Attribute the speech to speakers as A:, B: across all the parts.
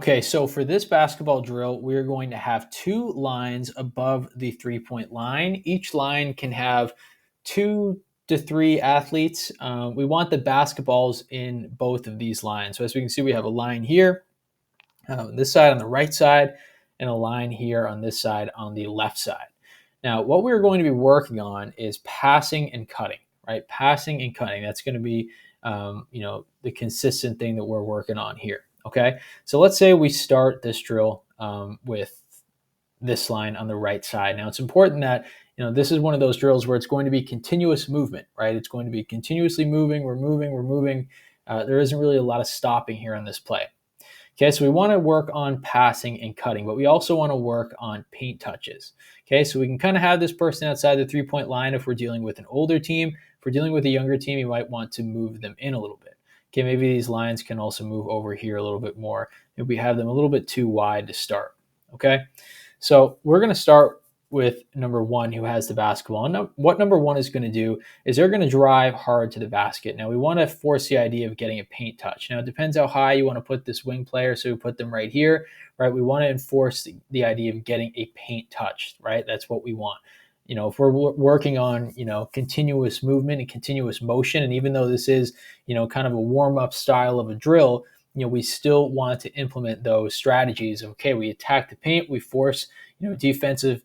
A: Okay, so for this basketball drill, we're going to have two lines above the 3-point line. Each line can have 2 to 3 athletes. We want the basketballs in both of these lines. So as we can see, we have a line here, this side on the right side, and a line here on this side on the left side. Now, what we're going to be working on is passing and cutting, right? Passing and cutting. That's going to be, the consistent thing that we're working on here. Okay, so let's say we start this drill with this line on the right side. Now, it's important that this is one of those drills where it's going to be continuous movement, right? It's going to be continuously moving. We're moving. We're moving. There isn't really a lot of stopping here on this play. Okay, so we want to work on passing and cutting, but we also want to work on paint touches. Okay, so we can kind of have this person outside the 3-point line if we're dealing with an older team. If we're dealing with a younger team, you might want to move them in a little bit. Okay, maybe these lines can also move over here a little bit more if we have them a little bit too wide to start. Okay, so we're going to start with number one who has the basketball. And what number one is going to do is they're going to drive hard to the basket. Now, we want to force the idea of getting a paint touch. Now, it depends how high you want to put this wing player, so we put them right here, right? We want to enforce the idea of getting a paint touch, right? That's what we want. If we're working on, continuous movement and continuous motion, and even though this is, kind of a warm-up style of a drill, we still want to implement those strategies. Okay, we attack the paint, we force, defensive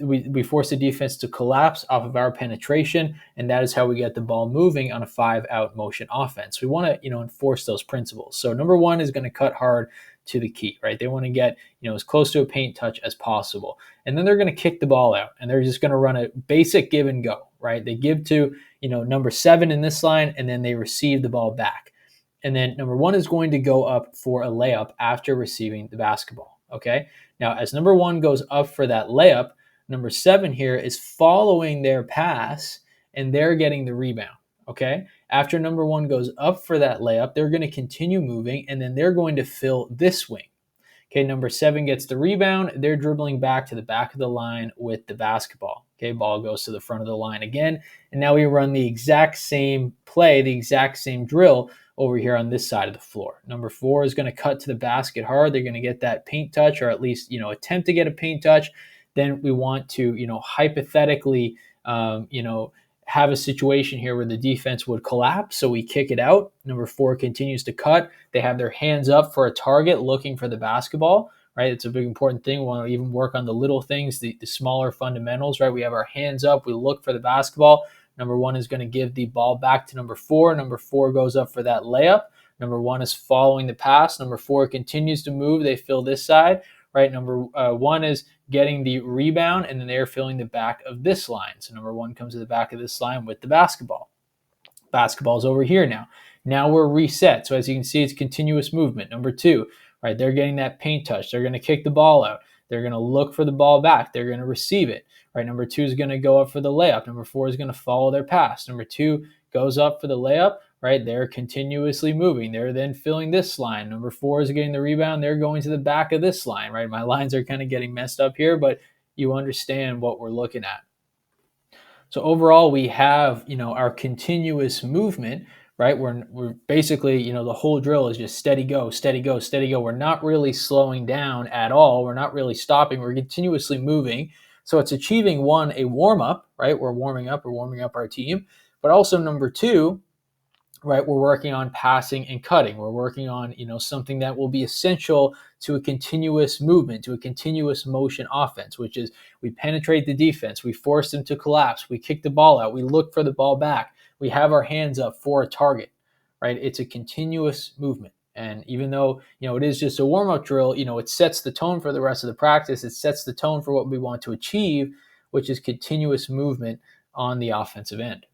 A: we force the defense to collapse off of our penetration, and that is how we get the ball moving on a 5-out motion offense. We want to, enforce those principles. So number one is going to cut hard to the key, right? They want to get, as close to a paint touch as possible. And then they're going to kick the ball out, and they're just going to run a basic give and go, right? They give to, number 7 in this line, and then they receive the ball back. And then number one is going to go up for a layup after receiving the basketball. Okay. Now, as number one goes up for that layup, number 7 here is following their pass and they're getting the rebound. Okay. After number one goes up for that layup, they're going to continue moving and then they're going to fill this wing. Okay. Number 7 gets the rebound. They're dribbling back to the back of the line with the basketball. Okay. Ball goes to the front of the line again. And now we run the exact same play, the exact same drill over here on this side of the floor. Number 4 is going to cut to the basket hard. They're going to get that paint touch, or at least, attempt to get a paint touch. Then we want to, hypothetically, have a situation here where the defense would collapse. So we kick it out. Number 4 continues to cut. They have their hands up for a target looking for the basketball, right? It's a big important thing. We want to even work on the little things, the smaller fundamentals, right? We have our hands up. We look for the basketball. Number 1 is going to give the ball back to number 4. Number 4 goes up for that layup. Number 1 is following the pass. Number 4 continues to move. They fill this side, right? Number 1 is getting the rebound, and then they're filling the back of this line. So number 1 comes to the back of this line with the basketball. Basketball's over here now. Now we're reset. So as you can see, it's continuous movement. Number 2, right? They're getting that paint touch. They're going to kick the ball out. They're going to look for the ball back. They're going to receive it. Right, number 2 is going to go up for the layup. Number 4 is going to follow their pass. Number 2 goes up for the layup. Right, they're continuously moving. They're then filling this line. Number 4 is getting the rebound. They're going to the back of this line. Right, my lines are kind of getting messed up here, but you understand what we're looking at. So overall, we have our continuous movement. Right, we're basically the whole drill is just steady go, steady go, steady go. We're not really slowing down at all. We're not really stopping. We're continuously moving. So it's achieving, 1, a warm-up, right? We're warming up our team. But also number 2, right, we're working on passing and cutting. We're working on, something that will be essential to a continuous movement, to a continuous motion offense, which is we penetrate the defense, we force them to collapse, we kick the ball out, we look for the ball back, we have our hands up for a target, right? It's a continuous movement. And even though, it is just a warm-up drill, it sets the tone for the rest of the practice. It sets the tone for what we want to achieve, which is continuous movement on the offensive end.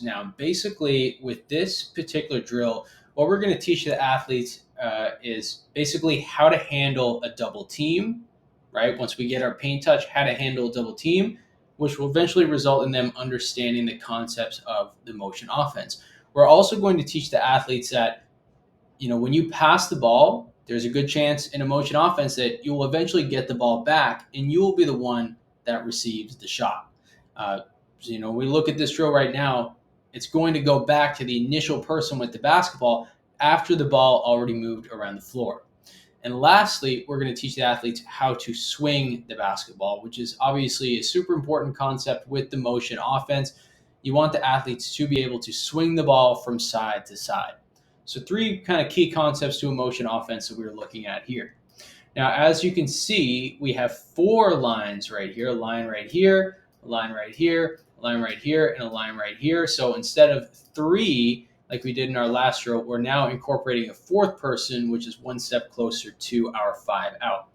A: Now, basically, with this particular drill, what we're going to teach the athletes is basically how to handle a double team, right? Once we get our paint touch, how to handle a double team, which will eventually result in them understanding the concepts of the motion offense. We're also going to teach the athletes that when you pass the ball, there's a good chance in a motion offense that you will eventually get the ball back and you will be the one that receives the shot. We look at this drill right now, it's going to go back to the initial person with the basketball after the ball already moved around the floor. And lastly, we're going to teach the athletes how to swing the basketball, which is obviously a super important concept with the motion offense. You want the athletes to be able to swing the ball from side to side. So 3 kind of key concepts to a motion offense that we're looking at here. Now, as you can see, we have 4 lines right here, a line right here, a line right here, a line right here, and a line right here. So instead of 3, like we did in our last drill, we're now incorporating a 4th person, which is 1 step closer to our 5 out.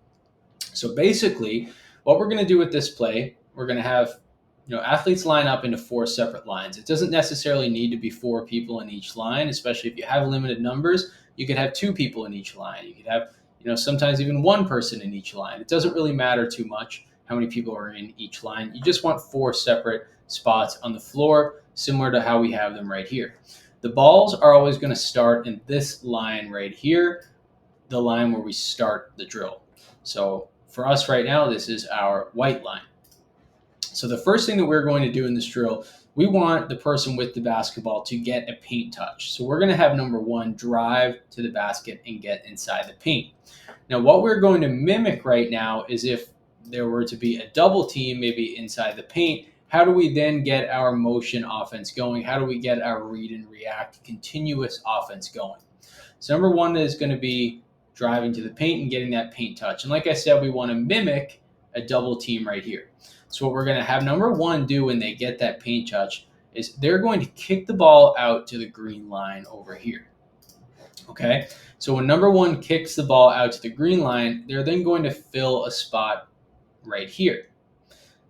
A: So basically, what we're going to do with this play, we're going to have athletes line up into 4 separate lines. It doesn't necessarily need to be 4 people in each line, especially if you have limited numbers. You could have 2 people in each line. You could have sometimes even 1 person in each line. It doesn't really matter too much how many people are in each line. You just want 4 separate spots on the floor, similar to how we have them right here. The balls are always going to start in this line right here, the line where we start the drill. So for us right now, this is our white line. So the first thing that we're going to do in this drill, we want the person with the basketball to get a paint touch. So we're going to have number 1 drive to the basket and get inside the paint. Now what we're going to mimic right now is if there were to be a double team maybe inside the paint, how do we then get our motion offense going? How do we get our read and react continuous offense going? So number 1 is going to be driving to the paint and getting that paint touch. And like I said, we want to mimic a double team right here. So what we're going to have number 1 do when they get that paint touch is they're going to kick the ball out to the green line over here. Okay, so when number 1 kicks the ball out to the green line, they're then going to fill a spot right here.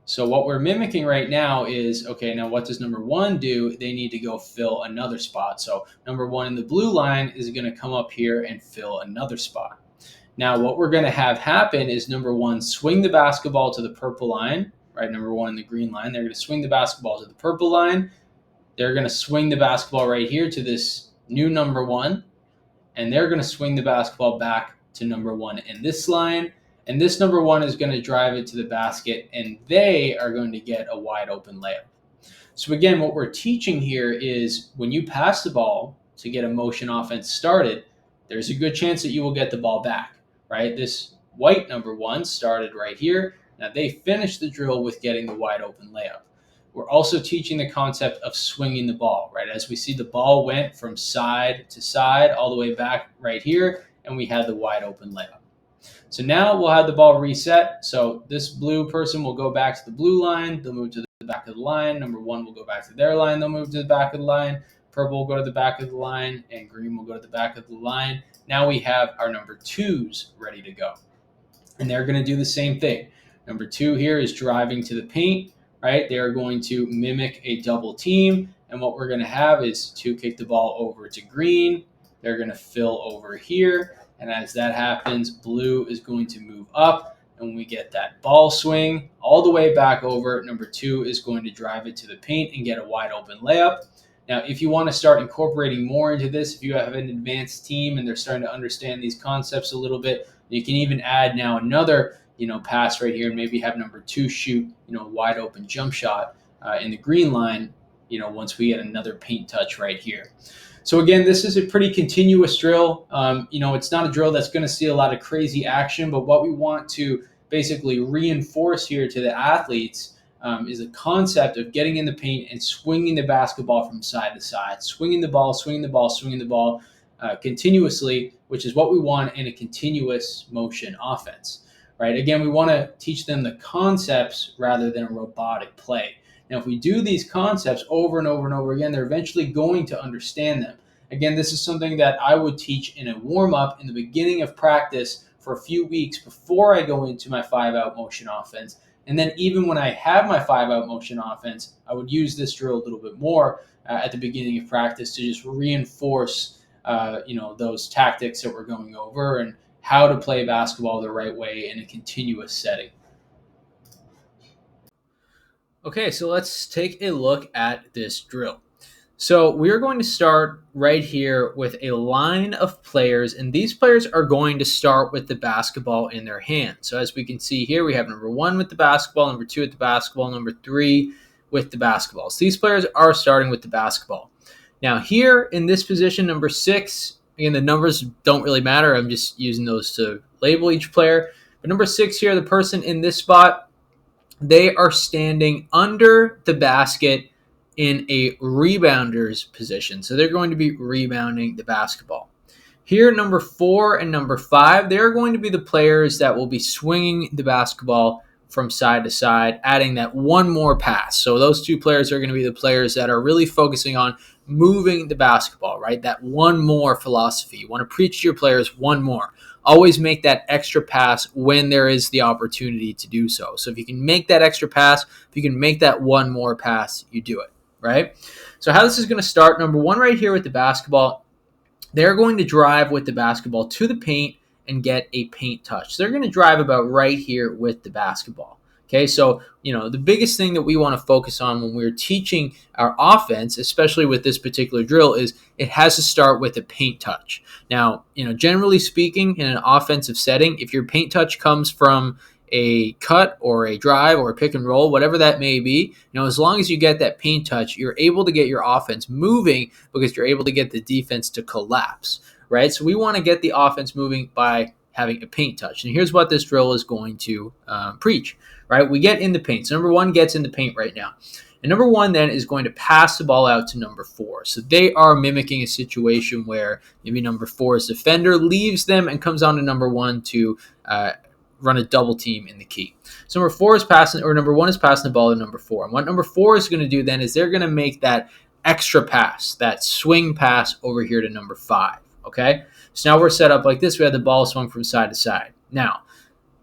A: So what we're mimicking right now is, okay, now what does number 1 do? They need to go fill another spot. So number 1 in the blue line is going to come up here and fill another spot. Now what we're going to have happen is number 1 swing the basketball to the purple line, right? Number 1 in the green line, they're going to swing the basketball to the purple line. They're going to swing the basketball right here to this new number 1, and they're going to swing the basketball back to number 1 in this line. And this number 1 is going to drive it to the basket, and they are going to get a wide open layup. So again, what we're teaching here is when you pass the ball to get a motion offense started, there's a good chance that you will get the ball back, right? This white number 1 started right here. Now they finished the drill with getting the wide open layup. We're also teaching the concept of swinging the ball, right? As we see, the ball went from side to side all the way back right here, and we had the wide open layup. So now we'll have the ball reset. So this blue person will go back to the blue line. They'll move to the back of the line. Number 1 will go back to their line. They'll move to the back of the line. Purple will go to the back of the line, and green will go to the back of the line. Now we have our number 2s ready to go. And they're going to do the same thing. Number 2 here is driving to the paint, right? They're going to mimic a double team. And what we're going to have is 2 kick the ball over to green. They're going to fill over here. And as that happens, blue is going to move up, and we get that ball swing all the way back over. Number 2 is going to drive it to the paint and get a wide open layup. Now, if you want to start incorporating more into this, if you have an advanced team and they're starting to understand these concepts a little bit, you can even add now another pass right here and maybe have number 2 shoot a wide open jump shot in the green line once we get another paint touch right here. So again, this is a pretty continuous drill. It's not a drill that's going to see a lot of crazy action, but what we want to basically reinforce here to the athletes is a concept of getting in the paint and swinging the basketball from side to side, swinging the ball continuously, which is what we want in a continuous motion offense, right? Again, we want to teach them the concepts rather than a robotic play. Now, if we do these concepts over and over and over again, they're eventually going to understand them. Again, this is something that I would teach in a warm-up in the beginning of practice for a few weeks before I go into my 5-out motion offense. And then even when I have my 5-out motion offense, I would use this drill a little bit more at the beginning of practice to just reinforce those tactics that we're going over and how to play basketball the right way in a continuous setting. Okay, so let's take a look at this drill. So we're going to start right here with a line of players, and these players are going to start with the basketball in their hand. So as we can see here, we have number 1 with the basketball, number 2 with the basketball, number 3 with the basketball. So these players are starting with the basketball. Now here in this position, number 6 Again, the numbers don't really matter. I'm just using those to label each player. But number 6 here, the person in this spot, they are standing under the basket in a rebounder's position. So they're going to be rebounding the basketball. Here, number 4 and number 5, they're going to be the players that will be swinging the basketball from side to side, adding that one more pass. So those two players are going to be the players that are really focusing on moving the basketball, right? That one more philosophy. You want to preach to your players one more. Always make that extra pass when there is the opportunity to do so. So if you can make that extra pass, if you can make that one more pass, you do it, right? So how this is going to start, number 1 right here with the basketball, they're going to drive with the basketball to the paint and get a paint touch. They're going to drive about right here with the basketball. Okay, so, the biggest thing that we want to focus on when we're teaching our offense, especially with this particular drill, is it has to start with a paint touch. Now, generally speaking, in an offensive setting, if your paint touch comes from a cut or a drive or a pick and roll, whatever that may be, as long as you get that paint touch, you're able to get your offense moving because you're able to get the defense to collapse, right? So we want to get the offense moving by having a paint touch. And here's what this drill is going to preach, right? We get in the paint. So number 1 gets in the paint right now. And number 1 then is going to pass the ball out to number 4. So they are mimicking a situation where maybe number 4's defender leaves them and comes on to number 1 to run a double team in the key. So number 1 is passing the ball to number 4. And what number 4 is going to do then is they're going to make that extra pass, that swing pass over here to number 5. Okay. So now we're set up like this. We have the ball swung from side to side. Now,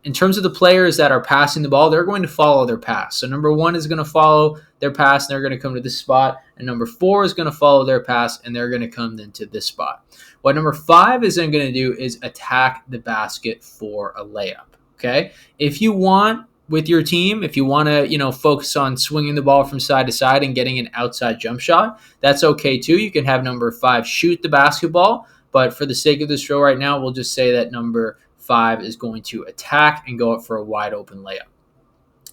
A: in terms of the players that are passing the ball, they're going to follow their pass. So number 1 is going to follow their pass, and they're going to come to this spot. And number 4 is going to follow their pass, and they're going to come into this spot. What number 5 is then going to do is attack the basket for a layup. Okay, if you want with your team, if you want to, focus on swinging the ball from side to side and getting an outside jump shot, that's okay too. You can have number 5 shoot the basketball, but for the sake of this drill right now, we'll just say that number 5 is going to attack and go up for a wide open layup.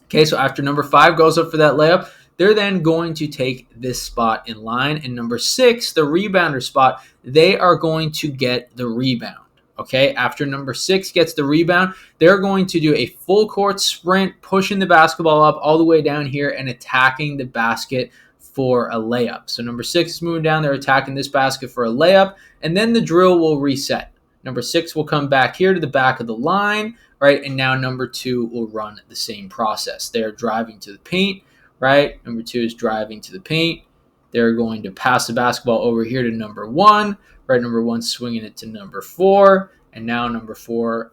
A: Okay, so after number 5 goes up for that layup, they're then going to take this spot in line. And number 6, the rebounder spot, they are going to get the rebound. Okay, after number 6 gets the rebound, they're going to do a full court sprint, pushing the basketball up all the way down here and attacking the basket for a layup. So number 6 is moving down, they're attacking this basket for a layup, and then the drill will reset. Number 6 will come back here to the back of the line, right? And now number 2 will run the same process. They're driving to the paint, right? Number 2 is driving to the paint. They're going to pass the basketball over here to number 1, right? Number 1 swinging it to number 4, and now number 4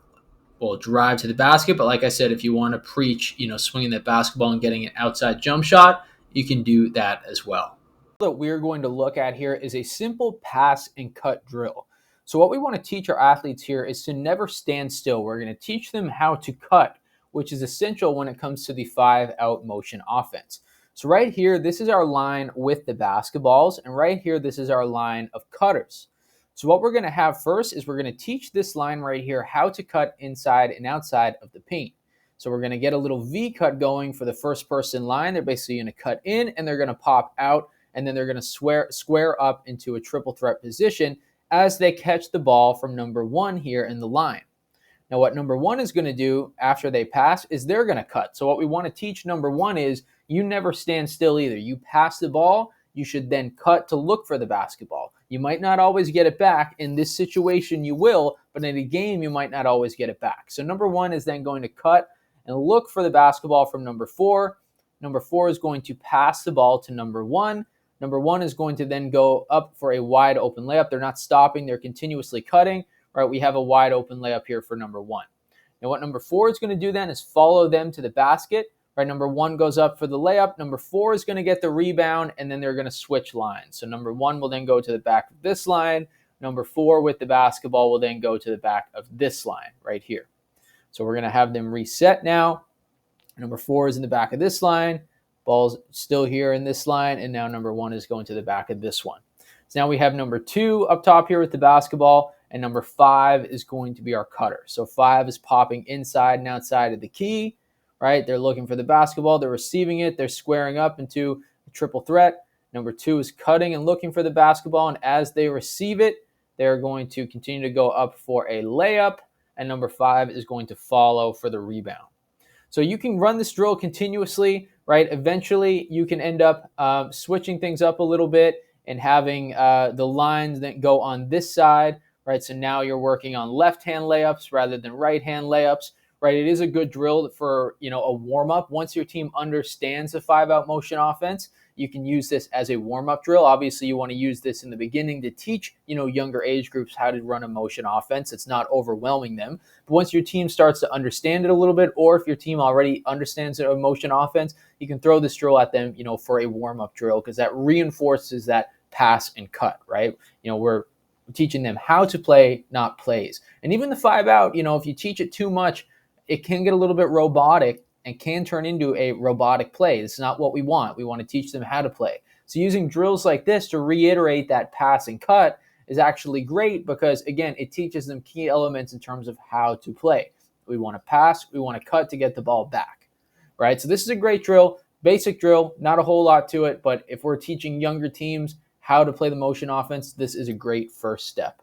A: will drive to the basket. But like I said, if you want to preach, swinging that basketball and getting an outside jump shot, you can do that as well. What we're going to look at here is a simple pass and cut drill. So what we want to teach our athletes here is to never stand still. We're going to teach them how to cut, which is essential when it comes to the 5-out motion offense. So right here, this is our line with the basketballs, and right here, this is our line of cutters. So what we're going to have first is we're going to teach this line right here how to cut inside and outside of the paint. So we're going to get a little V cut going for the first person line. They're basically going to cut in and they're going to pop out, and then they're going to square up into a triple threat position as they catch the ball from number 1 here in the line. Now what number 1 is going to do after they pass is they're going to cut. So what we want to teach number 1 is you never stand still either. You pass the ball, you should then cut to look for the basketball. You might not always get it back. In this situation, you will, but in a game, you might not always get it back. So number 1 is then going to cut and look for the basketball from number 4. Number 4 is going to pass the ball to number 1. Number 1 is going to then go up for a wide open layup. They're not stopping. They're continuously cutting. Right, we have a wide open layup here for number 1. Now what number 4 is going to do then is follow them to the basket. Right, number 1 goes up for the layup. Number 4 is going to get the rebound, and then they're going to switch lines. So number 1 will then go to the back of this line. Number 4 with the basketball will then go to the back of this line right here. So we're going to have them reset now. Number 4 is in the back of this line. Ball's still here in this line, and now number 1 is going to the back of this one. So now we have number 2 up top here with the basketball, and number 5 is going to be our cutter. So 5 is popping inside and outside of the key, right? They're looking for the basketball. They're receiving it. They're squaring up into a triple threat. Number 2 is cutting and looking for the basketball, and as they receive it, they're going to continue to go up for a layup, and number 5 is going to follow for the rebound. So you can run this drill continuously, right? Eventually, you can end up switching things up a little bit and having the lines that go on this side, right? So now you're working on left-hand layups rather than right-hand layups, right? It is a good drill for, a warm-up. Once your team understands the 5-out motion offense, you can use this as a warm-up drill. Obviously, you want to use this in the beginning to teach, younger age groups how to run a motion offense. It's not overwhelming them. But once your team starts to understand it a little bit, or if your team already understands a motion offense, you can throw this drill at them, for a warm-up drill, because that reinforces that pass and cut, right? We're teaching them how to play, not plays. And even the 5-out, if you teach it too much, it can get a little bit robotic and can turn into a robotic play. It's not what we want. We want to teach them how to play. So using drills like this to reiterate that pass and cut is actually great because, again, it teaches them key elements in terms of how to play. We want to pass, we want to cut to get the ball back, right? So this is a great drill, basic drill, not a whole lot to it, but if we're teaching younger teams how to play the motion offense, this is a great first step.